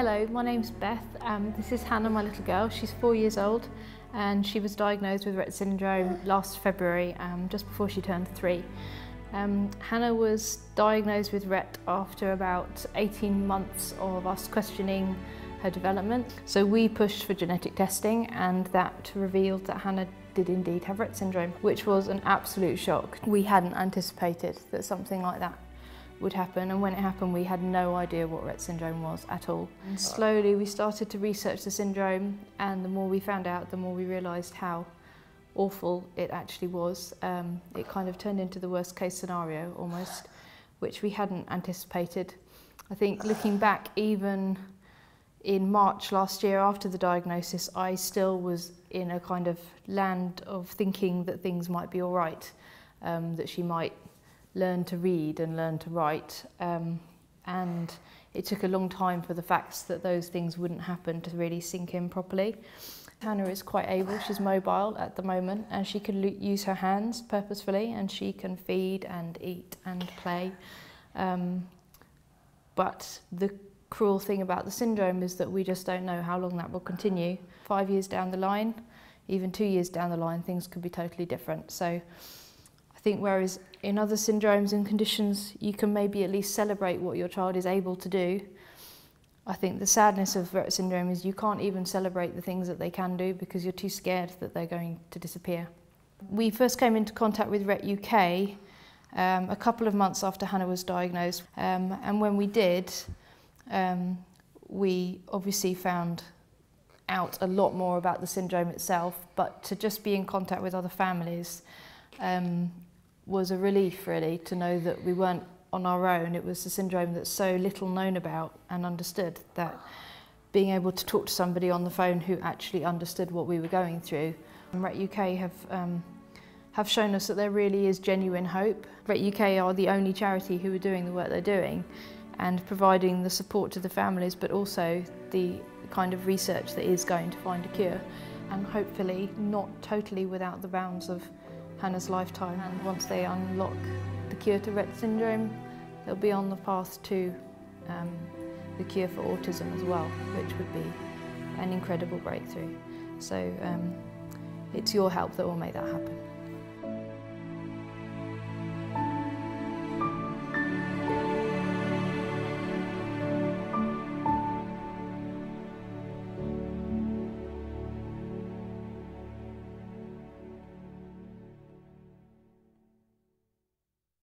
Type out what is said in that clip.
Hello, my name's Beth. This is Hannah, my little girl. She's 4 years old and she was diagnosed with Rett syndrome last February, just before she turned 3. Hannah was diagnosed with Rett after about 18 months of us questioning her development. So we pushed for genetic testing and that revealed that Hannah did indeed have Rett syndrome, which was an absolute shock. We hadn't anticipated that something like that would happen, and when it happened we had no idea what Rett syndrome was at all. And slowly we started to research the syndrome, and the more we found out, the more we realised how awful it actually was. It kind of turned into the worst case scenario almost, which we hadn't anticipated. I think looking back, even in March last year after the diagnosis, I still was in a kind of land of thinking that things might be all right, that she might learn to read and learn to write, and it took a long time for the facts that those things wouldn't happen to really sink in properly. Hannah is quite able, she's mobile at the moment, and she can use her hands purposefully, and she can feed and eat and play. But the cruel thing about the syndrome is that we just don't know how long that will continue. 5 years down the line, even 2 years down the line, things could be totally different. So I think whereas in other syndromes and conditions you can maybe at least celebrate what your child is able to do, I think the sadness of Rett syndrome is you can't even celebrate the things that they can do because you're too scared that they're going to disappear. We first came into contact with Rett UK a couple of months after Hannah was diagnosed, and when we did, we obviously found out a lot more about the syndrome itself, but to just be in contact with other families was a relief really, to know that we weren't on our own. It was a syndrome that's so little known about and understood, that being able to talk to somebody on the phone who actually understood what we were going through. And Rett UK have shown us that there really is genuine hope. Rett UK are the only charity who are doing the work they're doing and providing the support to the families, but also the kind of research that is going to find a cure, and hopefully not totally without the bounds of Hannah's lifetime. And once they unlock the cure to Rett syndrome, they'll be on the path to the cure for autism as well, which would be an incredible breakthrough. So it's your help that will make that happen.